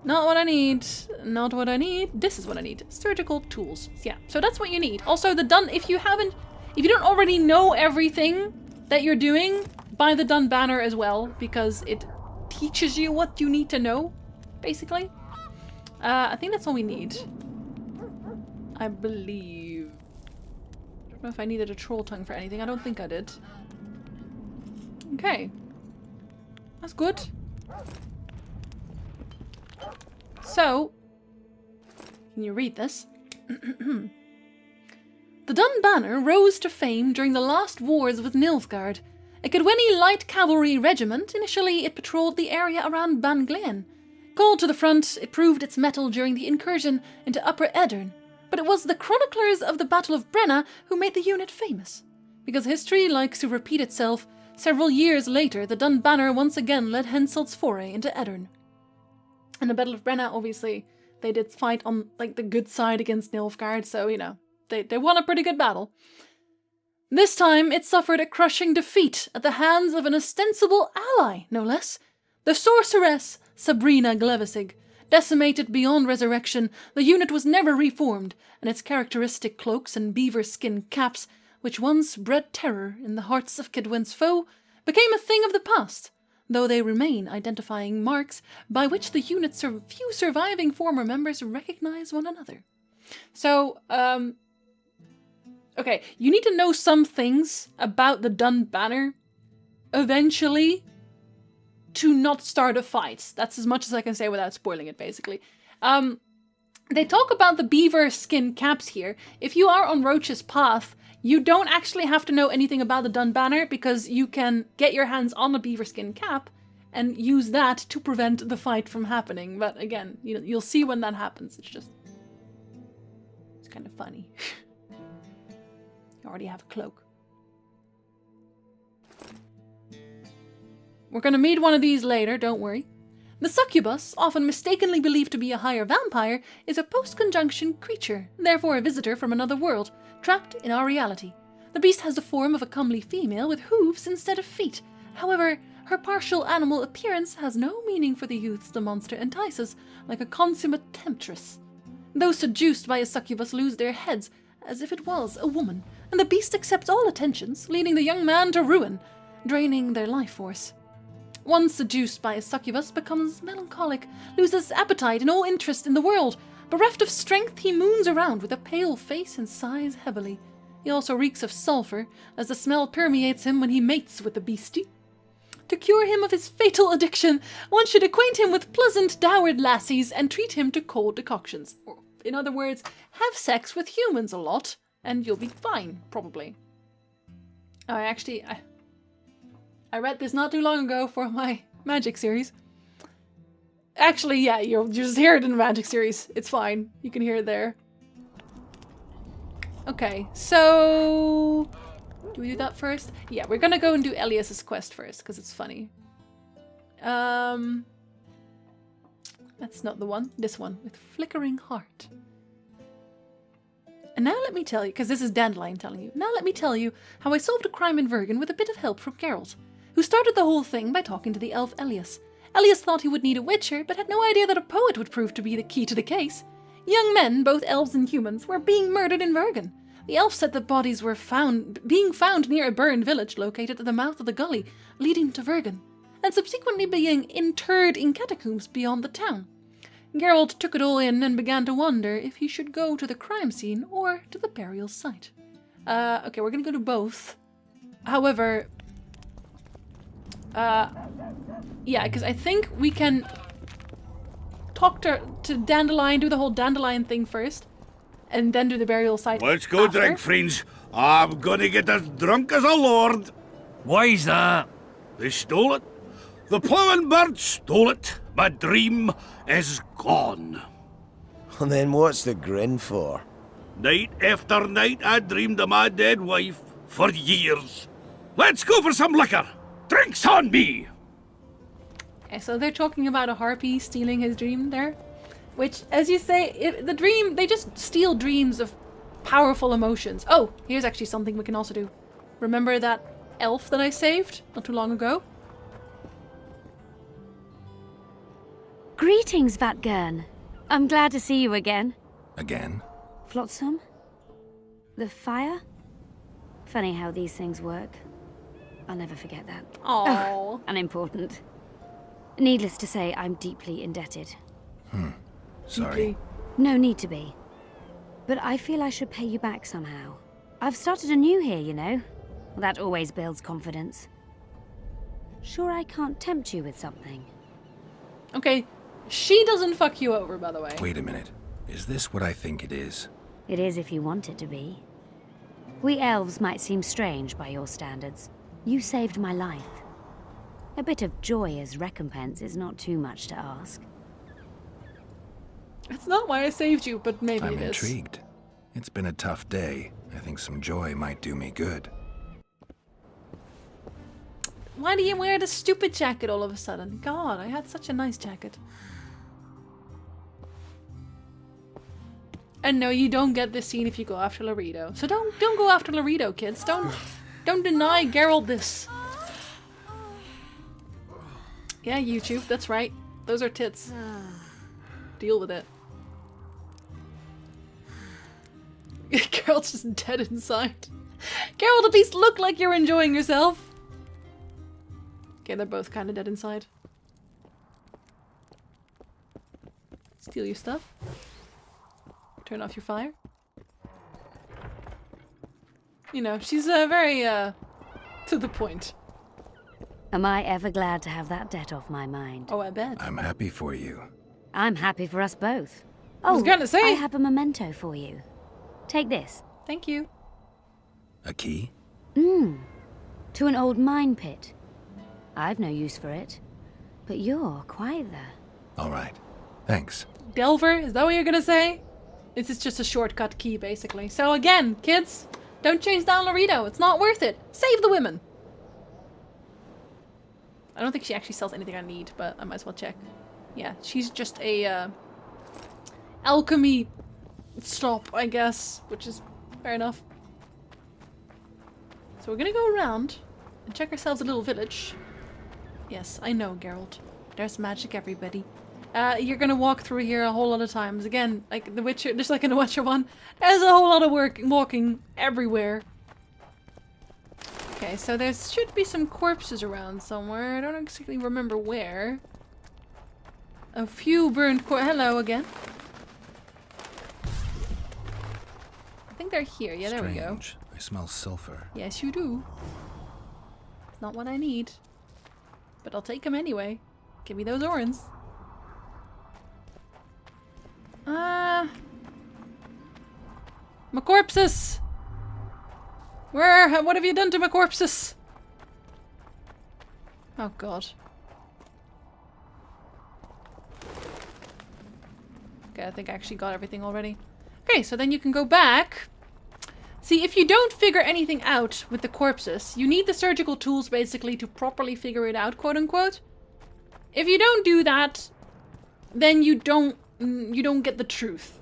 Not what I need. Not what I need. This is what I need. Surgical tools. Yeah, so that's what you need. Also the dun, if you don't already know everything that you're doing, buy the dun banner as well, because it teaches you what you need to know, basically. I think that's all we need. I believe. I don't know if I needed a troll tongue for anything. I don't think I did. Okay. That's good. So, can you read this? The Dun Banner rose to fame during the last wars with Nilfgaard. A Cadweni light cavalry regiment, initially it patrolled the area around Ban Glen. Called to the front, it proved its mettle during the incursion into Upper Eddern. But it was the chroniclers of the Battle of Brenna who made the unit famous. Because history likes to repeat itself, several years later the Dun Banner once again led Henselt's foray into Eddern. In the Battle of Brenna, obviously, they did fight on like the good side against Nilfgaard, so, you know, they won a pretty good battle. This time, it suffered a crushing defeat at the hands of an ostensible ally, no less. The sorceress, Sabrina Glevissig. Decimated beyond resurrection, the unit was never reformed, and its characteristic cloaks and beaver skin caps, which once bred terror in the hearts of Cadwen's foe, became a thing of the past, though they remain identifying marks by which the unit's few surviving former members recognize one another. So, okay, you need to know some things about the Dun Banner eventually to not start a fight. That's as much as I can say without spoiling it, basically. They talk about the beaver skin caps here. If you are on Roach's path, you don't actually have to know anything about the Dun Banner, because you can get your hands on a beaver skin cap and use that to prevent the fight from happening. But again, you'll see when that happens. It's kind of funny. You already have a cloak. We're gonna meet one of these later, don't worry. The succubus, often mistakenly believed to be a higher vampire, is a post-conjunction creature, therefore a visitor from another world, trapped in our reality. The beast has the form of a comely female with hooves instead of feet. However, her partial animal appearance has no meaning for the youths the monster entices, like a consummate temptress. Those seduced by a succubus lose their heads, as if it was a woman, and the beast accepts all attentions, leading the young man to ruin, draining their life force. One seduced by a succubus becomes melancholic, loses appetite and all interest in the world. Bereft of strength, he moons around with a pale face and sighs heavily. He also reeks of sulphur, as the smell permeates him when he mates with the beastie. To cure him of his fatal addiction, one should acquaint him with pleasant dowered lassies and treat him to cold decoctions. Or, in other words, have sex with humans a lot, and you'll be fine, probably. I read this not too long ago for my Magic series. Actually, yeah, you'll just hear it in the Magic series. It's fine. You can hear it there. Okay, so... do we do that first? Yeah, we're gonna go and do Elias's quest first, because it's funny. That's not the one. This one, with Flickering Heart. And now let me tell you, because this is Dandelion telling you, now let me tell you how I solved a crime in Vergen with a bit of help from Geralt, who started the whole thing by talking to the elf Elias. Elias thought he would need a witcher, but had no idea that a poet would prove to be the key to the case. Young men, both elves and humans, were being murdered in Vergen. The elf said the bodies were being found near a burned village located at the mouth of the gully leading to Vergen, and subsequently being interred in catacombs beyond the town. Geralt took it all in and began to wonder if he should go to the crime scene or to the burial site. Okay, we're gonna go to both. However, yeah, because I think we can talk to Dandelion, do the whole Dandelion thing first, and then do the burial site. Let's go after. drink, friends. I'm gonna get as drunk as a lord. Why's that? They stole it. The ploughing bird stole it. My dream is gone. And then what's the grin for? Night after night I dreamed of my dead wife for years. Let's go for some liquor. Drinks on me. Okay, so they're talking about a harpy stealing his dream there. Which, as you say, the dream, they just steal dreams of powerful emotions. Oh, here's actually something we can also do. Remember that elf that I saved not too long ago? Greetings, Vergen. I'm glad to see you again. Again? Flotsam? The fire? Funny how these things work. I'll never forget that. Oh, unimportant. Needless to say, I'm deeply indebted. Sorry. No need to be. But I feel I should pay you back somehow. I've started anew here, you know. That always builds confidence. Sure I can't tempt you with something? Okay, she doesn't fuck you over, by the way. Wait a minute. Is this what I think it is? It is if you want it to be. We elves might seem strange by your standards. You saved my life. A bit of joy as recompense is not too much to ask. It's not why I saved you, but maybe I'm it is. intrigued. It's been a tough day. I think some joy might do me good. Why do you wear the stupid jacket all of a sudden? God, I had such a nice jacket. And no, you don't get this scene if you go after Loreto. So don't go after Loreto, kids. Don't deny Geralt this. Yeah, YouTube, that's right. Those are tits. Deal with it. Geralt's just dead inside. Geralt, at least look like you're enjoying yourself. Okay, they're both kind of dead inside. Steal your stuff. Turn off your fire. You know, she's very, to the point. Am I ever glad to have that debt off my mind? Oh, I bet. I'm happy for you. I'm happy for us both. I was gonna say. I have a memento for you. Take this. Thank you. A key? To an old mine pit. I've no use for it, but you're quite the... All right. Thanks. Delver, is that what you're gonna say? This is just a shortcut key, basically. So again, kids, don't chase down Loreto. It's not worth it. Save the women. I don't think she actually sells anything I need, but I might as well check. Yeah, she's just a alchemy stop, I guess, which is fair enough. So we're gonna go around and check ourselves a little village. Yes, I know, Geralt. There's magic, everybody. You're gonna walk through here a whole lot of times. Again, like The Witcher, just like in The Witcher 1, there's a whole lot of walking everywhere. Okay, so there should be some corpses around somewhere. I don't exactly remember where. A few burned hello again. I think they're here. Yeah, there we go. Strange. I smell sulfur. Yes, you do. It's not what I need. But I'll take them anyway. Give me those orens. My corpses! What have you done to my corpses? Oh god. Okay, I think I actually got everything already. Okay, so then you can go back. See, if you don't figure anything out with the corpses, you need the surgical tools basically to properly figure it out, quote unquote. If you don't do that, then you don't get the truth,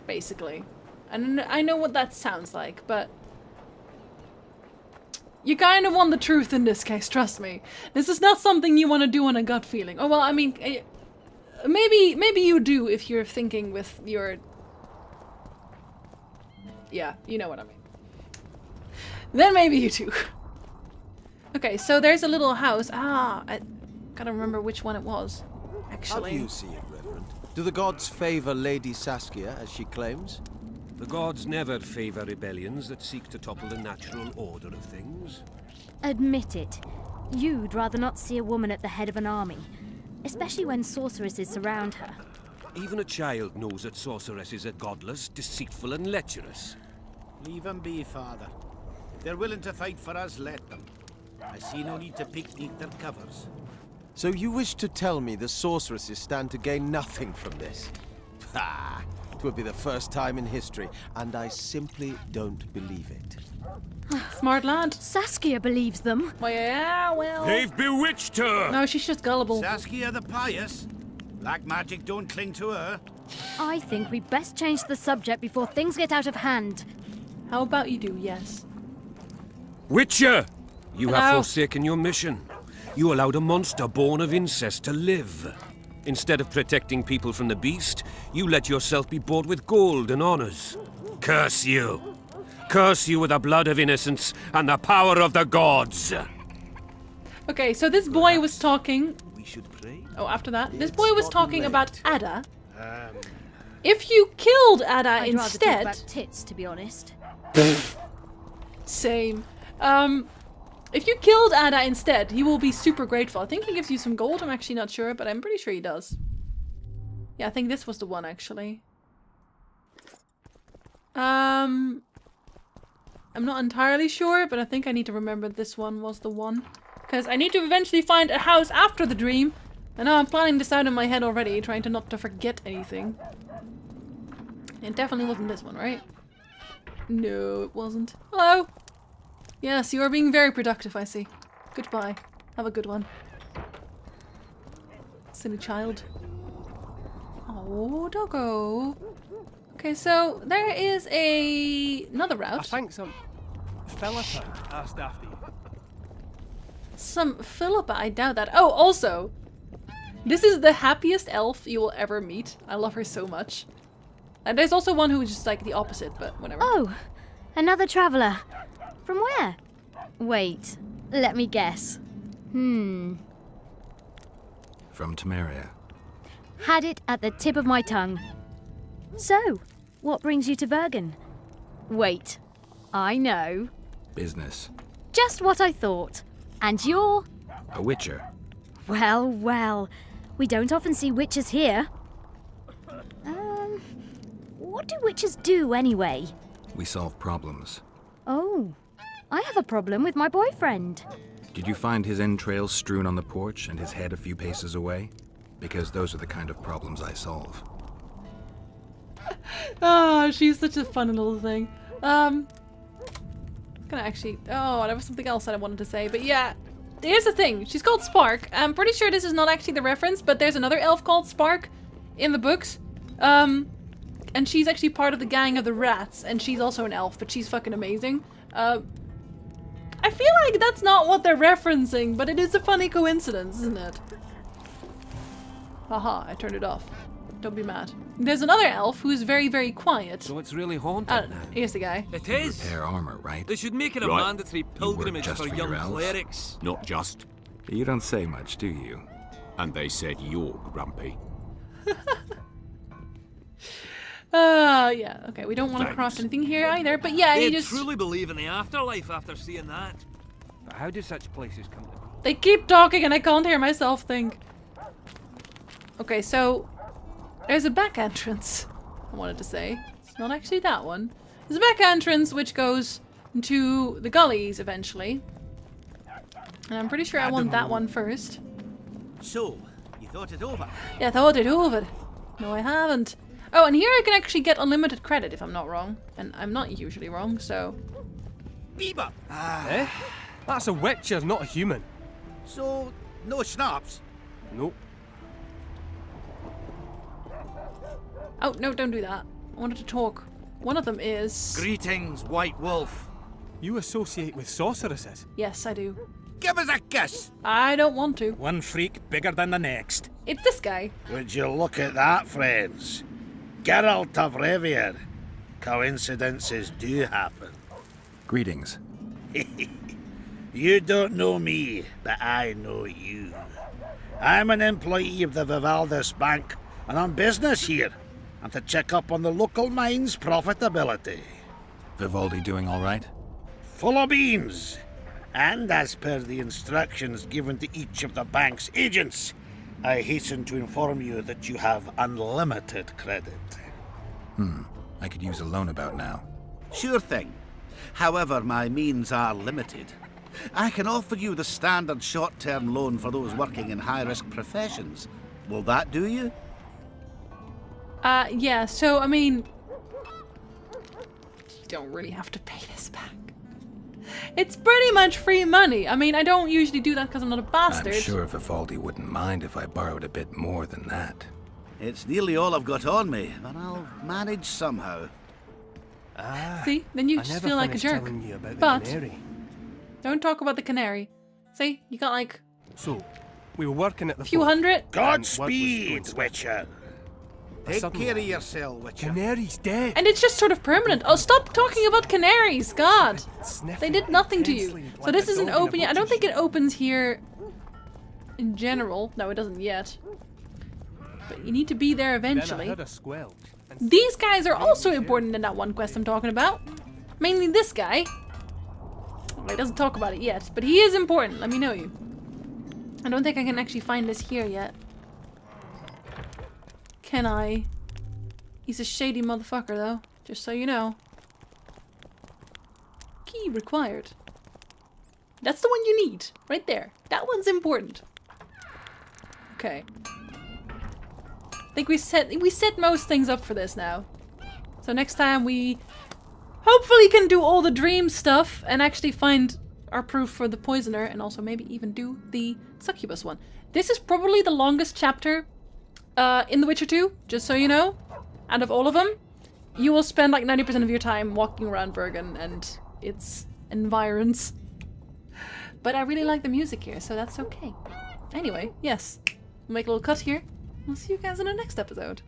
basically. And I know what that sounds like, but you kind of want the truth in this case, trust me. This is not something you want to do on a gut feeling. Oh, well, I mean, maybe you do if you're thinking with your... Yeah, you know what I mean. Then maybe you do. Okay, so there's a little house. I gotta remember which one it was, actually. How do you see it, Reverend? Do the gods favor Lady Saskia as she claims? The gods never favor rebellions that seek to topple the natural order of things. Admit it. You'd rather not see a woman at the head of an army, especially when sorceresses surround her. Even a child knows that sorceresses are godless, deceitful, and lecherous. Leave 'em be, Father. If they're willing to fight for us, let them. I see no need to pick their covers. So you wish to tell me the sorceresses stand to gain nothing from this? Ha! It would be the first time in history, and I simply don't believe it. Smart lad. Saskia believes them. Well, yeah, well... They've bewitched her! No, she's just gullible. Saskia the pious? Black magic don't cling to her. I think we best change the subject before things get out of hand. How about you do, yes? Witcher! You have Hello? forsaken your mission. You allowed a monster born of incest to live. Instead of protecting people from the beast, you let yourself be bought with gold and honors. Curse you! Curse you with the blood of innocence and the power of the gods! Okay, so this boy was talking... We should pray. Oh, after that. This boy was talking about Ada. If you killed Ada I'd rather talk instead... about tits, to be honest. Same. If you killed Ada instead, he will be super grateful. I think he gives you some gold. I'm actually not sure, but I'm pretty sure he does. Yeah, I think this was the one, actually. I'm not entirely sure, but I think I need to remember this one was the one. Because I need to eventually find a house after the dream. And now I'm planning this out in my head already, trying to not to forget anything. It definitely wasn't this one, right? No, it wasn't. Hello! Yes, you are being very productive, I see. Goodbye. Have a good one. Silly child. Oh, doggo. Okay, so there is another route. I think some Philippa asked after you. Some Philippa, I doubt that. Oh, also, this is the happiest elf you will ever meet. I love her so much. And there's also one who is just like the opposite, but whatever. Oh, another traveller. From where? Wait, let me guess. From Temeria. Had it at the tip of my tongue. So, what brings you to Vergen? Wait, I know. Business. Just what I thought. And you're... A witcher. Well, well. We don't often see witches here. What do witches do anyway? We solve problems. Oh, I have a problem with my boyfriend. Did you find his entrails strewn on the porch and his head a few paces away? Because those are the kind of problems I solve. Oh, she's such a fun little thing. Gonna actually... Oh, there was something else that I wanted to say, but yeah. Here's the thing. She's called Spark. I'm pretty sure this is not actually the reference, but there's another elf called Spark in the books. And she's actually part of the gang of the rats, and she's also an elf, but she's fucking amazing. I feel like that's not what they're referencing, but it is a funny coincidence, isn't it? Haha, I turned it off. Don't be mad. There's another elf who's very, very quiet. So it's really haunted now. Here's the guy. It is. Repair armor, right? They should make it a Right. mandatory pilgrimage just for for young your elves? clerics. Not just. You don't say much, do you? And they said you're grumpy. Yeah, okay, we don't want to craft anything here either, but yeah, They you just... truly believe in the afterlife after seeing that. But how do such places come to be? They keep talking and I can't hear myself think. Okay, so... There's a back entrance, I wanted to say. It's not actually that one. There's a back entrance which goes into the gullies eventually. And I'm pretty sure I want that one first. So, you thought it over? Yeah, I thought it over. No, I haven't. Oh, and here I can actually get unlimited credit if I'm not wrong. And I'm not usually wrong, so... Bebop! Eh? That's a witcher, not a human. So, no schnapps? Nope. Oh, no, don't do that. I wanted to talk. One of them is... Greetings, White Wolf. You associate with sorceresses? Yes, I do. Give us a kiss! I don't want to. One freak bigger than the next. It's this guy. Would you look at that, friends? Geralt of Rivia. Coincidences do happen. Greetings. You don't know me, but I know you. I'm an employee of the Vivaldis Bank, and on business here. and to check up on the local mine's profitability. Vivaldi doing all right? Full of beans. And as per the instructions given to each of the bank's agents, I hasten to inform you that you have unlimited credit. I could use a loan about now. Sure thing. However, my means are limited. I can offer you the standard short-term loan for those working in high-risk professions. Will that do you? Yeah, so, I mean... You don't really have to pay this back. It's pretty much free money. I mean, I don't usually do that because I'm not a bastard. I'm sure Vivaldi wouldn't mind if I borrowed a bit more than that. It's nearly all I've got on me, but I'll manage somehow. See? Then you just feel like a jerk. But don't talk about the canary. See? You got like... So, we were working at the few fort, hundred? Godspeed, Witcher. Take care of yourself, Witcher. Canary's dead. And it's just sort of permanent. Oh, stop talking about canaries, God! They did nothing to you. So this isn't open yet. I don't think it opens here in general. No, it doesn't yet. But you need to be there eventually. These guys are also important in that one quest I'm talking about. Mainly this guy. Well, he doesn't talk about it yet, but he is important, let me know you. I don't think I can actually find this here yet. Can I? He's a shady motherfucker though, just so you know. Key required. That's the one you need, right there. That one's important. Okay. I think we set most things up for this now. So next time we hopefully can do all the dream stuff and actually find our proof for the poisoner and also maybe even do the succubus one. This is probably the longest chapter in The Witcher 2, just so you know. Out of all of them, you will spend like 90% of your time walking around Vergen and its environs. But I really like the music here, so that's okay. Anyway, yes. We'll make a little cut here. We'll see you guys in the next episode.